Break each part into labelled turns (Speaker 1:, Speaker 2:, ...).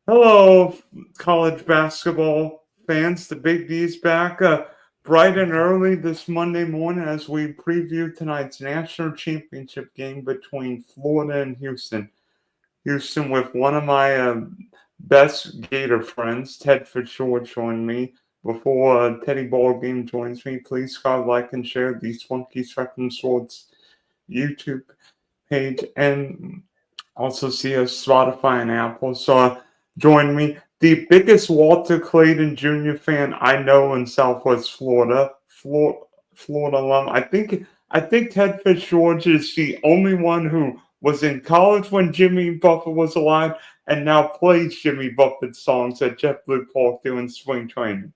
Speaker 1: Hello, college basketball fans. The Big D's back bright and early this Monday morning as we preview tonight's national championship game between Florida and Houston. Houston with one of my best Gator friends, Ted Fitzgeorge, join me. Before Teddy Ballgame joins me, please like and share the Spunky Spectrum Swords YouTube page and also see us Spotify and Apple. So join me. The biggest Walter Clayton Jr. fan I know in Southwest Florida, Florida alum. I think Ted Fitzgeorge is the only one who was in college when Jimmy Buffett was alive and now plays Jimmy Buffett songs at JetBlue Park doing spring training.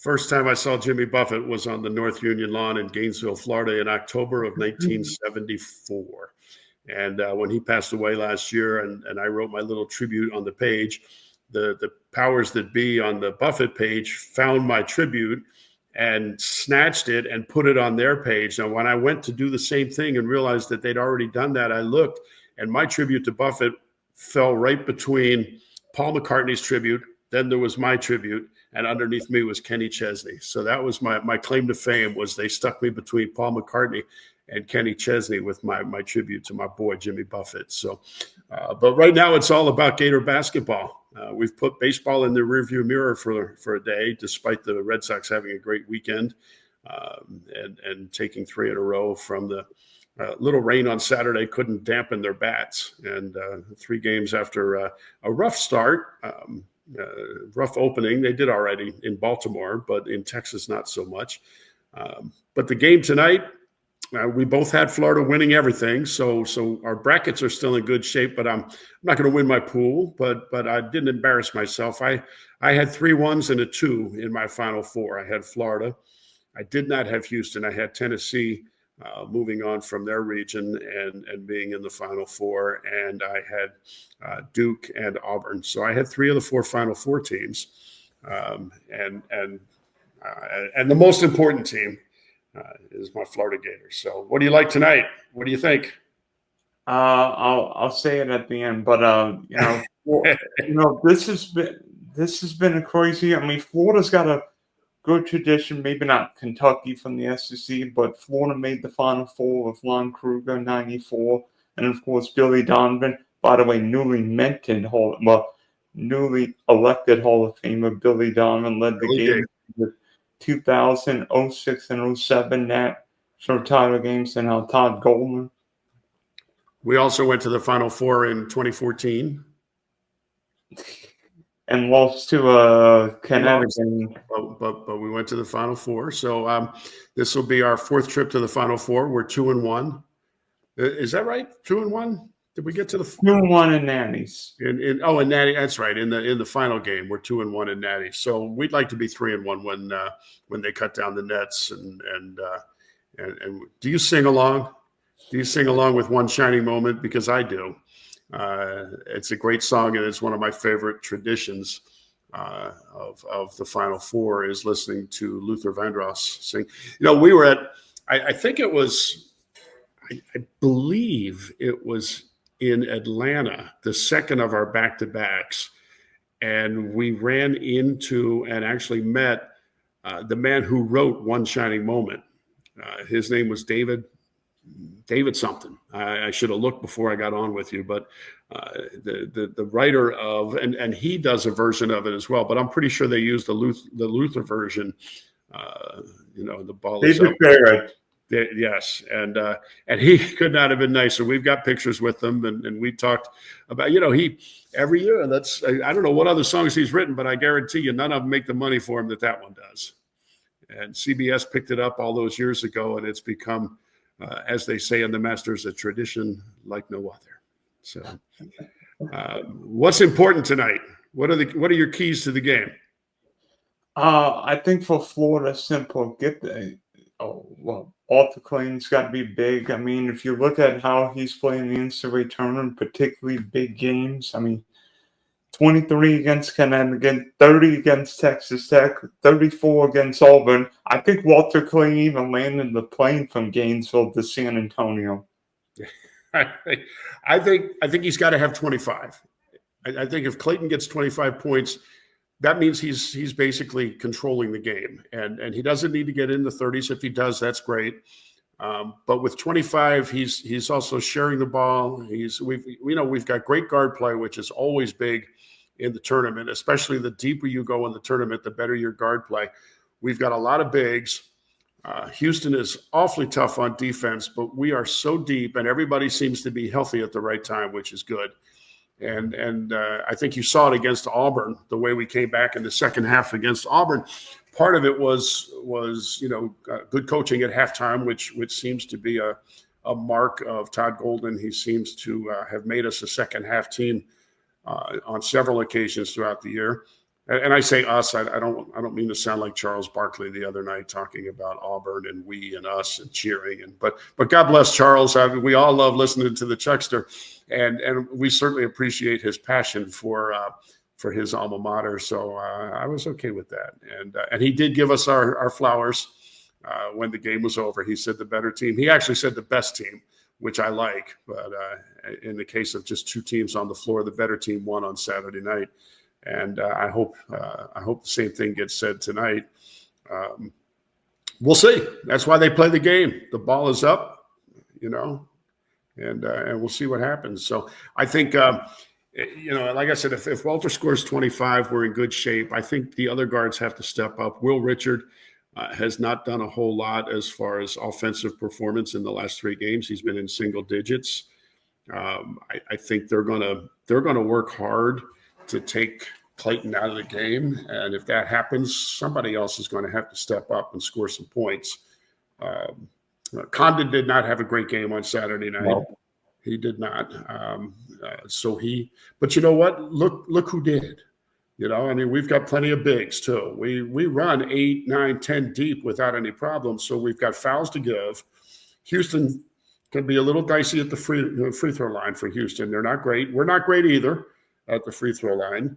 Speaker 2: First time I saw Jimmy Buffett was on the North Union lawn in Gainesville, Florida in October of 1974. And when he passed away last year, and I wrote my little tribute on the page, the powers that be on the Buffett page found my tribute and snatched it and put it on their page. Now, when I went to do the same thing and realized that they'd already done that, I looked, and my tribute to Buffett fell right between Paul McCartney's tribute. Then there was my tribute, and underneath me was Kenny Chesney. So that was my claim to fame, was they stuck me between Paul McCartney and Kenny Chesney with my tribute to my boy, Jimmy Buffett. So, but right now it's all about Gator basketball. We've put baseball in the rearview mirror for a day, despite the Red Sox having a great weekend and taking 3 in a row from the little rain on Saturday couldn't dampen their bats. And 3 games after a rough start, rough opening, they did already in Baltimore, but in Texas, not so much. But the game tonight, we both had Florida winning everything, so our brackets are still in good shape. But I'm not going to win my pool. But I didn't embarrass myself. I had 3 1s and a 2 in my Final Four. I had Florida. I did not have Houston. I had Tennessee moving on from their region and being in the Final Four, and I had Duke and Auburn. So I had 3 of the 4 Final Four teams, and the most important team is my Florida Gators. So, what do you like tonight? What do you think?
Speaker 1: I'll say it at the end, but this has been a crazy. I mean, Florida's got a good tradition. Maybe not Kentucky from the SEC, but Florida made the Final Four with Lon Kruger '94, and of course Billy Donovan. By the way, newly elected Hall of Famer Billy Donovan led the game with 2000, 06, and 07 national title games, and Todd Goldman.
Speaker 2: We also went to the Final Four in 2014.
Speaker 1: And lost to Connecticut.
Speaker 2: But we went to the Final Four. So this will be our 4th trip to the Final Four. We're 2-1. Is that right? 2-1? Did we get to the
Speaker 1: 2-1 in Natty's?
Speaker 2: In Natty, that's right. In the final game, we're 2-1 in Natty. So we'd like to be 3-1 when they cut down the nets. And do you sing along? Do you sing along with One Shining Moment? Because I do. It's a great song, and it's one of my favorite traditions of the Final Four is listening to Luther Vandross sing. We were at, I think it was, I believe it was in Atlanta, the second of our back-to-backs, and we ran into and actually met the man who wrote One Shining Moment. His name was David something. I should have looked before I got on with you, but the writer of, and he does a version of it as well, but I'm pretty sure they used the Luther version. The ball
Speaker 1: David
Speaker 2: is up.
Speaker 1: Barrett.
Speaker 2: Yes, and he could not have been nicer. We've got pictures with them, and we talked about, he every year. I don't know what other songs he's written, but I guarantee you none of them make the money for him that one does. And CBS picked it up all those years ago, and it's become, as they say in the Masters, a tradition like no other. So, what's important tonight? What are your keys to the game?
Speaker 1: I think for Florida, simple. Arthur Clayton's got to be big. I mean, if you look at how he's playing the NCAA tournament, particularly big games, I mean, 23 against Connecticut, 30 against Texas Tech, 34 against Auburn. I think Walter Clayton even landed the plane from Gainesville to San Antonio.
Speaker 2: I think he's got to have 25. I think if Clayton gets 25 points, that means he's basically controlling the game, and he doesn't need to get in the 30s. If he does, that's great. But with 25, he's also sharing the ball. We've got great guard play, which is always big in the tournament, especially the deeper you go in the tournament, the better your guard play. We've got a lot of bigs. Houston is awfully tough on defense, but we are so deep, and everybody seems to be healthy at the right time, which is good. And I think you saw it against Auburn, the way we came back in the second half against Auburn. Part of it was good coaching at halftime, which seems to be a mark of Todd Golden. He seems to have made us a second half team on several occasions throughout the year. And I say us, I don't mean to sound like Charles Barkley the other night talking about Auburn and we and us and cheering. But God bless Charles. We all love listening to the Chuckster, and we certainly appreciate his passion for his alma mater. So I was okay with that. And he did give us our flowers when the game was over. He said the better team. He actually said the best team, which I like. But in the case of just two teams on the floor, the better team won on Saturday night. And I hope the same thing gets said tonight. We'll see. That's why they play the game. The ball is up, and we'll see what happens. So I think, like I said, if Walter scores 25, we're in good shape. I think the other guards have to step up. Will Richard has not done a whole lot as far as offensive performance in the last 3 games. He's been in single digits. I think they're gonna work hard to take Clayton out of the game. And if that happens, somebody else is going to have to step up and score some points. Condon did not have a great game on Saturday night. No. He did not. But you know what? Look who did. We've got plenty of bigs too. We run 8, 9, 10 deep without any problems. So we've got fouls to give. Houston can be a little dicey at the free throw line for Houston. They're not great. We're not great either at the free throw line.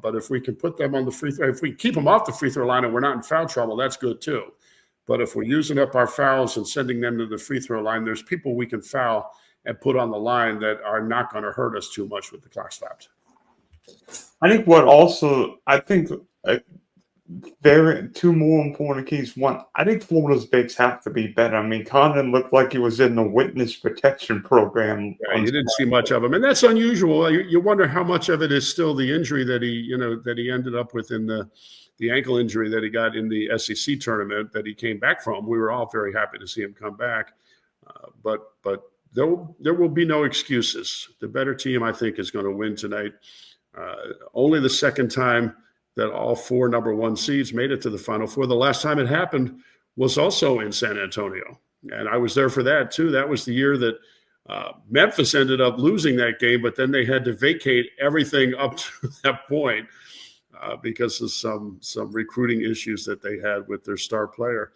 Speaker 2: But if we can put them on the free throw, if we keep them off the free throw line and we're not in foul trouble, that's good too. But if we're using up our fouls and sending them to the free throw line, there's people we can foul and put on the line that are not going to hurt us too much with the clock stopped.
Speaker 1: I think two more important keys. One, I think Florida's bigs have to be better. I mean, Condon looked like he was in the witness protection program.
Speaker 2: Yeah, you didn't see much of him, and that's unusual. You wonder how much of it is still the injury that he ended up with in the ankle injury that he got in the SEC tournament that he came back from. We were all very happy to see him come back, but there will be no excuses. The better team, I think, is going to win tonight. Only the second time that all 4 number 1 seeds made it to the Final Four. The last time it happened was also in San Antonio, and I was there for that too. That was the year that Memphis ended up losing that game, but then they had to vacate everything up to that point because of some recruiting issues that they had with their star player.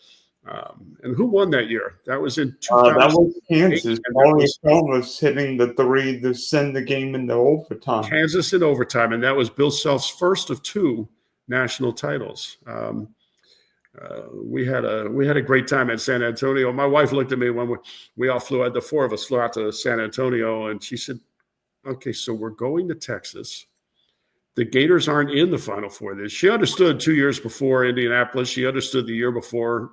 Speaker 2: And who won that year? That was in 2000.
Speaker 1: That was Kansas. Paulie was hitting the 3 to send the game into overtime.
Speaker 2: Kansas in overtime, and that was Bill Self's first of 2 national titles. We had a great time at San Antonio. My wife looked at me when we all flew out. The 4 of us flew out to San Antonio, and she said, "Okay, so we're going to Texas. The Gators aren't in the Final Four." She understood 2 years before Indianapolis. She understood the year before,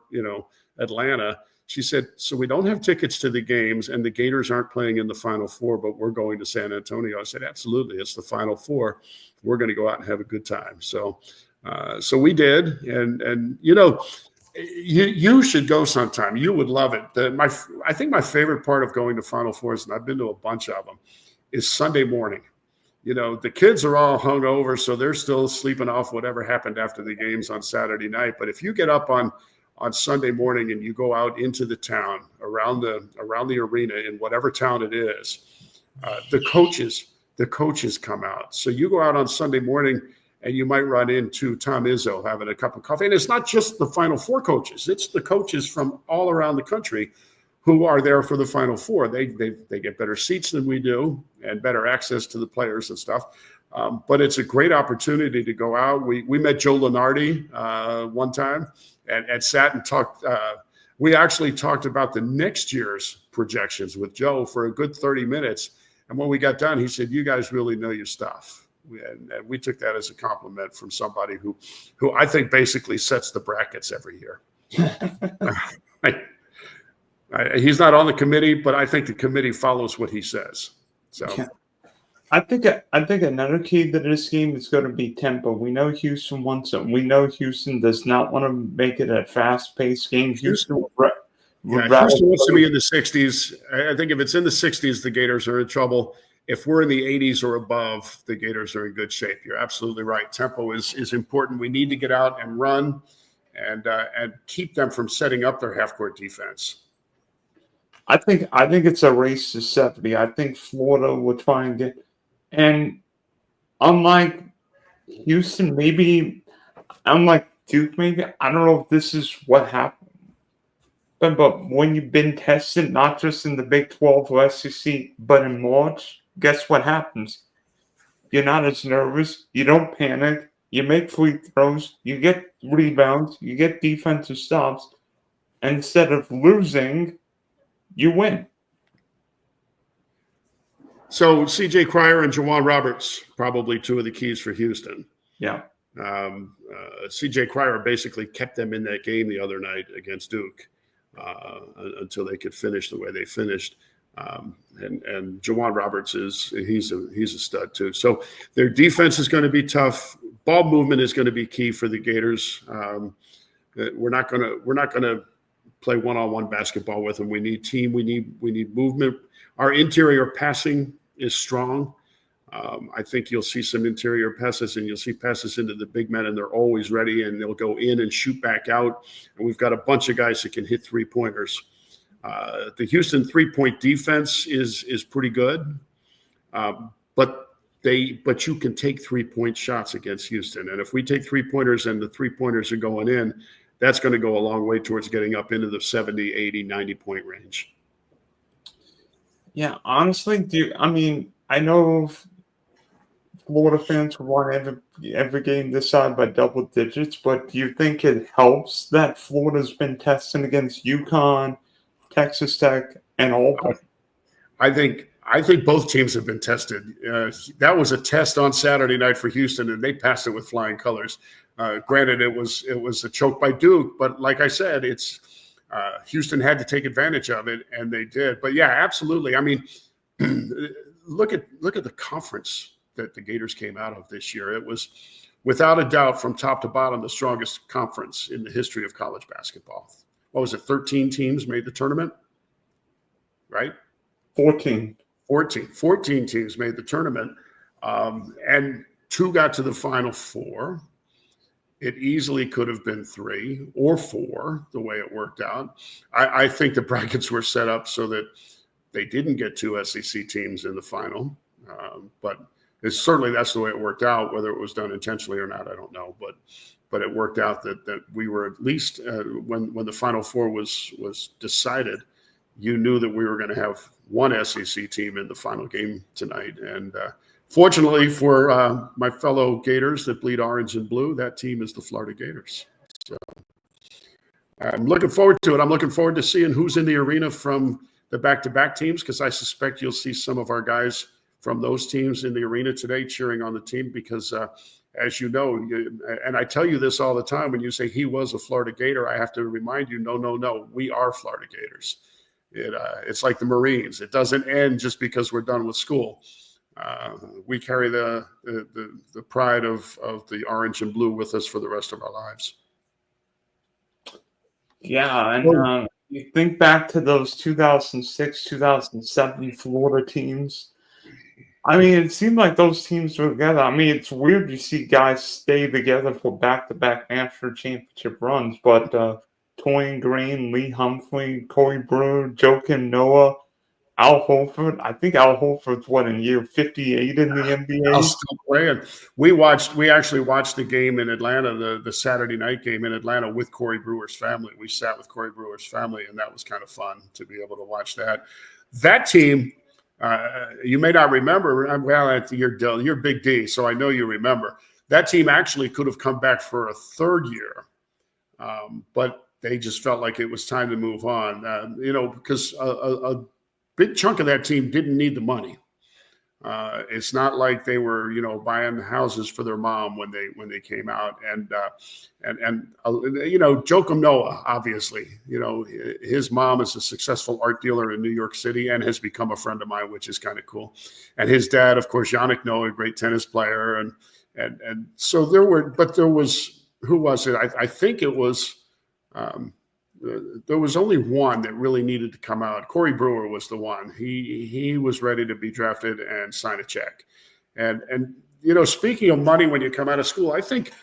Speaker 2: Atlanta. She said, "So we don't have tickets to the games, and the Gators aren't playing in the Final Four, but we're going to San Antonio." I said, "Absolutely, it's the Final Four. We're going to go out and have a good time." So we did, and you should go sometime. You would love it. I think my favorite part of going to Final Fours, and I've been to a bunch of them, is Sunday morning. The kids are all hungover, so they're still sleeping off whatever happened after the games on Saturday night. But if you get up on Sunday morning and you go out into the town around the arena in whatever town it is, the coaches come out. So you go out on Sunday morning and you might run into Tom Izzo having a cup of coffee. And it's not just the Final Four coaches; it's the coaches from all around the country who are there for the Final Four. They get better seats than we do and better access to the players and stuff. But it's a great opportunity to go out. We met Joe Lunardi one time and sat and talked. We actually talked about the next year's projections with Joe for a good 30 minutes. And when we got done, he said, "You guys really know your stuff. And we took that as a compliment from somebody who I think basically sets the brackets every year. He's not on the committee, but I think the committee follows what he says. So.
Speaker 1: Yeah. I think another key to this game is going to be tempo. We know Houston wants it. We know Houston does not want to make it a fast-paced game. Houston
Speaker 2: wants to be in the 60s. I think if it's in the 60s, the Gators are in trouble. If we're in the 80s or above, the Gators are in good shape. You're absolutely right. Tempo is important. We need to get out and run and keep them from setting up their half-court defense.
Speaker 1: I think it's a race to 70. I think Florida will try and get. And unlike Houston, maybe, unlike Duke, maybe, I don't know if this is what happened. But when you've been tested, not just in the Big 12 or SEC, but in March, guess what happens? You're not as nervous. You don't panic. You make free throws. You get rebounds. You get defensive stops. And instead of losing, you win.
Speaker 2: So C.J. Cryer and Jawan Roberts, probably two of the keys for Houston.
Speaker 1: Yeah.
Speaker 2: C.J. Cryer basically kept them in that game the other night against Duke until they could finish the way they finished. And Jawan Roberts he's a stud too. So their defense is going to be tough. Ball movement is going to be key for the Gators. We're not going to play one-on-one basketball with them. We need team. We need movement. Our interior passing is strong. I think you'll see some interior passes, and you'll see passes into the big men, and they're always ready, and they'll go in and shoot back out. And we've got a bunch of guys that can hit three-pointers. The Houston three-point defense is pretty good, but you can take three-point shots against Houston. And if we take three-pointers and the three-pointers are going in, that's going to go a long way towards getting up into the 70, 80, 90-point range.
Speaker 1: Yeah, honestly, I know Florida fans want every game decided by double digits, but do you think it helps that Florida's been testing against UConn, Texas Tech, and Auburn?
Speaker 2: I think both teams have been tested. That was a test on Saturday night for Houston, and they passed it with flying colors. Granted, it was a choke by Duke, but like I said, Houston had to take advantage of it, and they did. But yeah, absolutely. I mean, look at the conference that the Gators came out of this year. It was, without a doubt, from top to bottom, the strongest conference in the history of college basketball. What was it? 13 teams made the tournament, right?
Speaker 1: 14
Speaker 2: teams made the tournament, and 2 got to the Final Four. It easily could have been 3 or 4 the way it worked out. I think the brackets were set up so that they didn't get 2 SEC teams in the final, but certainly that's the way it worked out. Whether it was done intentionally or not, I don't know. But it worked out that we were at least when the Final Four was decided, you knew that we were going to have 1 SEC team in the final game tonight. And fortunately for my fellow Gators that bleed orange and blue, that team is the Florida Gators. So I'm looking forward to it. I'm looking forward to seeing who's in the arena from the back-to-back teams, because I suspect you'll see some of our guys from those teams in the arena today cheering on the team because, as you know, and I tell you this all the time, when you say he was a Florida Gator, I have to remind you, no, we are Florida Gators. It's like the Marines. It doesn't end just because we're done with school. We carry the pride of the orange and blue with us for the rest of our lives.
Speaker 1: Yeah, and you think back to those 2006, 2007 Florida teams. I mean, it seemed like those teams were together. I mean, it's weird to see guys stay together for back-to-back national championship runs, but Torian Green, Lee Humphrey, Corey Brewer, Joakim Noah, Al Horford. I think Al Horford's in year 58 in the NBA.
Speaker 2: Al's still playing. We actually watched the game in Atlanta, the Saturday night game in Atlanta with Corey Brewer's family. We sat with Corey Brewer's family, and that was kind of fun to be able to watch that. That team, you may not remember. Well, you're Big D, so I know you remember. That team actually could have come back for a third year, but they just felt like it was time to move on. Because a big chunk of that team didn't need the money. It's not like they were, buying houses for their mom when they came out. And Joachim Noah, obviously, his mom is a successful art dealer in New York City and has become a friend of mine, which is kind of cool. And his dad, of course, Yannick Noah, a great tennis player. And so there was, who was it? I think it was, there was only one that really needed to come out. Corey Brewer was the one. He was ready to be drafted and sign a check. And speaking of money when you come out of school, I think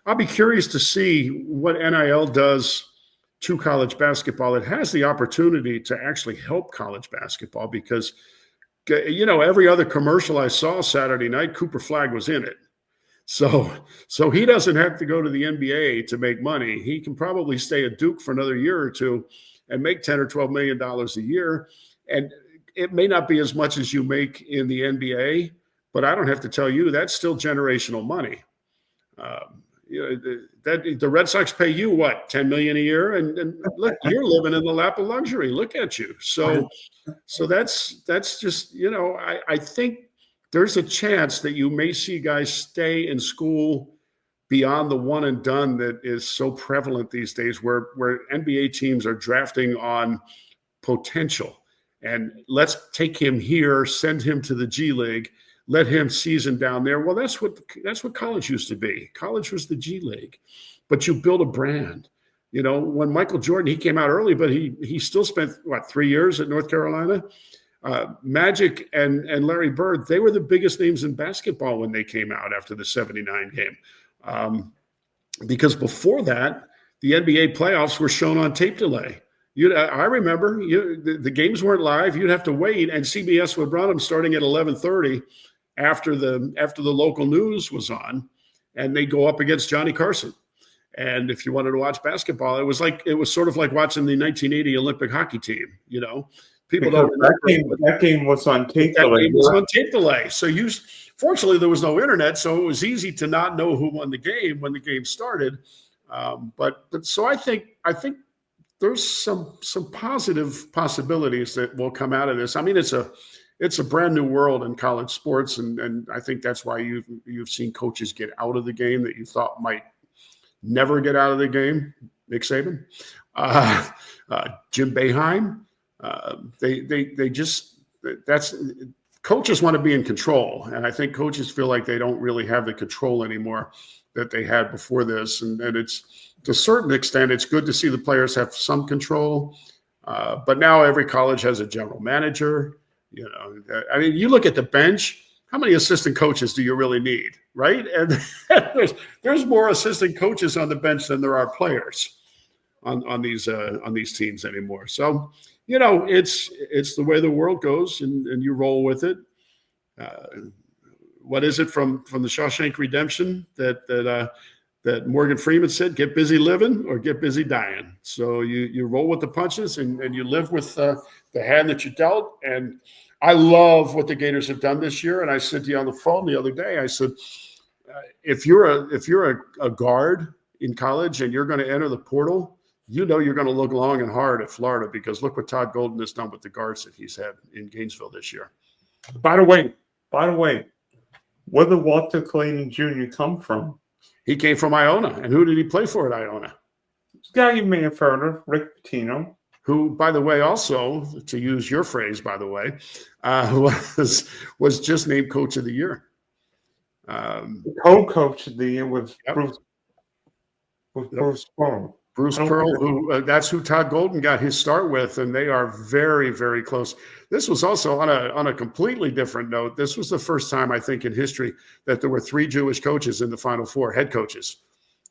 Speaker 2: I'll be curious to see what NIL does to college basketball. It has the opportunity to actually help college basketball because, every other commercial I saw Saturday night, Cooper Flagg was in it. So he doesn't have to go to the NBA to make money. He can probably stay at Duke for another year or two and make $10 or $12 million a year. And it may not be as much as you make in the NBA, but I don't have to tell you, that's still generational money. The Red Sox pay you what, $10 million a year, and look, you're living in the lap of luxury. Look at you. So that's just, I think there's a chance that you may see guys stay in school beyond the one and done that is so prevalent these days, where NBA teams are drafting on potential. And let's take him here, send him to the G League, let him season down there. Well, that's what college used to be. College was the G League, but you build a brand. When Michael Jordan, he came out early, but he still spent 3 years at North Carolina. Magic and Larry Bird, they were the biggest names in basketball when they came out after the 79 game. Because before that, the NBA playoffs were shown on tape delay. I remember the games weren't live. You'd have to wait, and CBS would run them starting at 11:30 after the local news was on, and they'd go up against Johnny Carson. And if you wanted to watch basketball, it was sort of like watching the 1980 Olympic hockey team. People don't remember.
Speaker 1: That game was on tape delay.
Speaker 2: It was on tape delay. So fortunately, there was no internet, so it was easy to not know who won the game when the game started. But so I think there's some positive possibilities that will come out of this. I mean, it's a brand new world in college sports, and I think that's why you've seen coaches get out of the game that you thought might never get out of the game. Nick Saban, Jim Boeheim. Coaches want to be in control. And I think coaches feel like they don't really have the control anymore that they had before this. And it's, to a certain extent, it's good to see the players have some control. But now every college has a general manager. You look at the bench, how many assistant coaches do you really need? Right. And there's more assistant coaches on the bench than there are players on these teams anymore. So, it's the way the world goes, and you roll with it. What is it from the Shawshank Redemption that Morgan Freeman said? Get busy living or get busy dying. So you roll with the punches and you live with the hand that you dealt. And I love what the Gators have done this year. And I said to you on the phone the other day, I said, if you're a guard in college and you're going to enter the portal, you're going to look long and hard at Florida, because look what Todd Golden has done with the guards that he's had in Gainesville this year.
Speaker 1: By the way, where did Walter Clayton Jr. come from?
Speaker 2: He came from Iona. And who did he play for at Iona?
Speaker 1: This guy you may have heard of, Rick Pitino.
Speaker 2: Who, by the way, also, to use your phrase, by the way, was just named Coach of the Year.
Speaker 1: Co-coach of the year with Bruce Pearl.
Speaker 2: Bruce Pearl, that's who Todd Golden got his start with, and they are very, very close. This was also on a completely different note. This was the first time, I think, in history that there were 3 Jewish coaches in the Final Four, head coaches.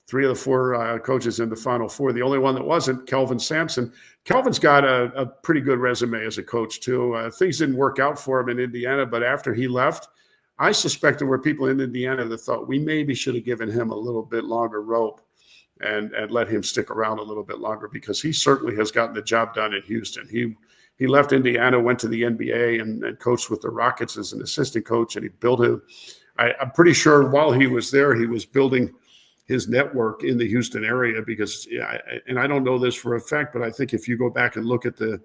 Speaker 2: 3 of the 4 coaches in the Final Four. The only one that wasn't, Kelvin Sampson. Kelvin's got a pretty good resume as a coach, too. Things didn't work out for him in Indiana, but after he left, I suspect there were people in Indiana that thought we maybe should have given him a little bit longer rope and let him stick around a little bit longer, because he certainly has gotten the job done in Houston. He left Indiana, went to the NBA, and coached with the Rockets as an assistant coach, and he built I'm pretty sure while he was there, he was building his network in the Houston area, because, and I don't know this for a fact, but I think if you go back and look at the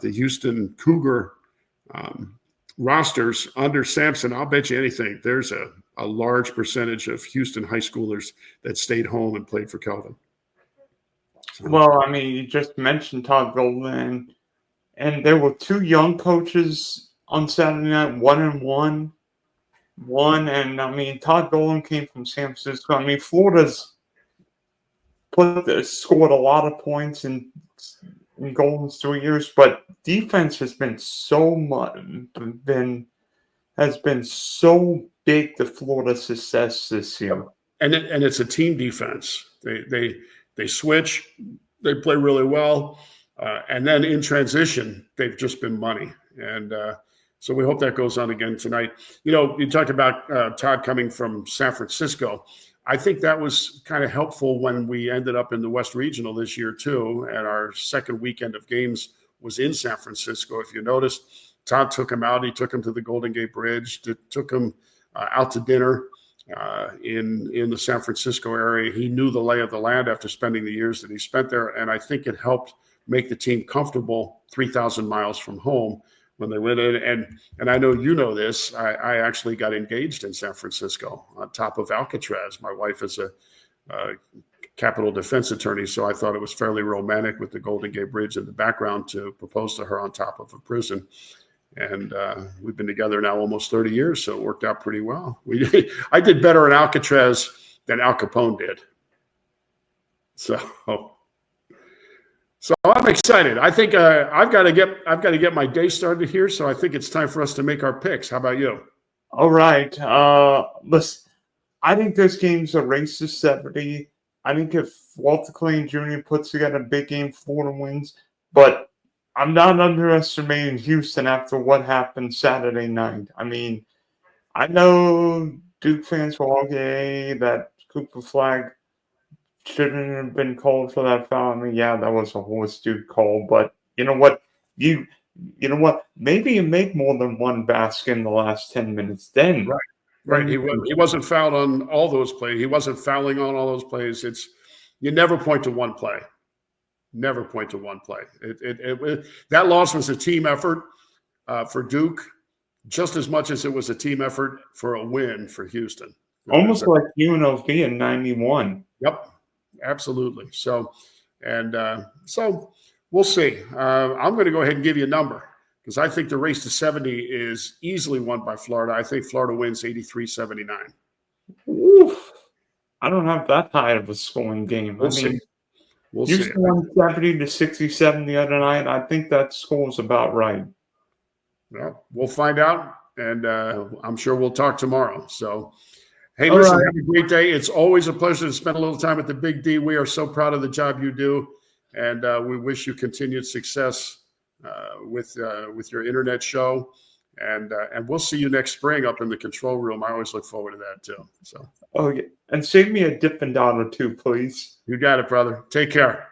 Speaker 2: Houston Cougar rosters under Sampson, I'll bet you anything. There's a large percentage of Houston high schoolers that stayed home and played for Kelvin. So.
Speaker 1: Well, I mean, you just mentioned Todd Golden, and there were two young coaches on Saturday night, 1-1. And I mean, Todd Golden came from San Francisco. I mean, Florida's scored a lot of points in Golden's 3 years, but defense has been so big to Florida's success this year.
Speaker 2: And it's a team defense. They switch, they play really well, and then in transition, they've just been money. And so we hope that goes on again tonight. You know, you talked about Todd coming from San Francisco. I think that was kind of helpful when we ended up in the West Regional this year too, and our second weekend of games was in San Francisco. If you noticed, Todd took him out. He took him to the Golden Gate Bridge, took him out to dinner in the San Francisco area. He knew the lay of the land after spending the years that he spent there, and I think it helped make the team comfortable 3,000 miles from home when they went in. And I know you know this. I actually got engaged in San Francisco on top of Alcatraz. My wife is a Capitol defense attorney, so I thought it was fairly romantic with the Golden Gate Bridge in the background to propose to her on top of a prison. And we've been together now almost 30 years, so it worked out pretty well. I did better in Alcatraz than Al Capone did. So I'm excited. I think I've got to get my day started here. So I think it's time for us to make our picks. How about you?
Speaker 1: All right. Listen, I think this game's a race to 70. I think if Walter Clayton Jr. puts together a big game, Florida wins. But I'm not underestimating Houston after what happened Saturday night. I mean, I know Duke fans will argue that Cooper Flag shouldn't have been called for that foul. I mean, yeah, that was a horse dude call, but you know what? You know what? Maybe you make more than one basket in the last 10 minutes. Then,
Speaker 2: right. He wasn't fouled on all those plays. He wasn't fouling on all those plays. You never point to one play. Never point to one play. That loss was a team effort for Duke, just as much as it was a team effort for a win for Houston.
Speaker 1: Almost like UNLV in 91.
Speaker 2: Yep. Absolutely. So we'll see. I'm going to go ahead and give you a number because I think the race to 70 is easily won by Florida. I think Florida wins 83-79.
Speaker 1: Oof. I don't have that high of a scoring game.
Speaker 2: We'll see.
Speaker 1: Houston won 70-67 the other night. I think that score's about right.
Speaker 2: Well, we'll find out, and I'm sure we'll talk tomorrow. So. Hey, listen, have a great day. It's always a pleasure to spend a little time at the Big D. We are so proud of the job you do, and we wish you continued success with your internet show. And we'll see you next spring up in the control room. I always look forward to that, too. So.
Speaker 1: Oh, yeah. And save me a Dippin' Dot or two, please.
Speaker 2: You got it, brother. Take care.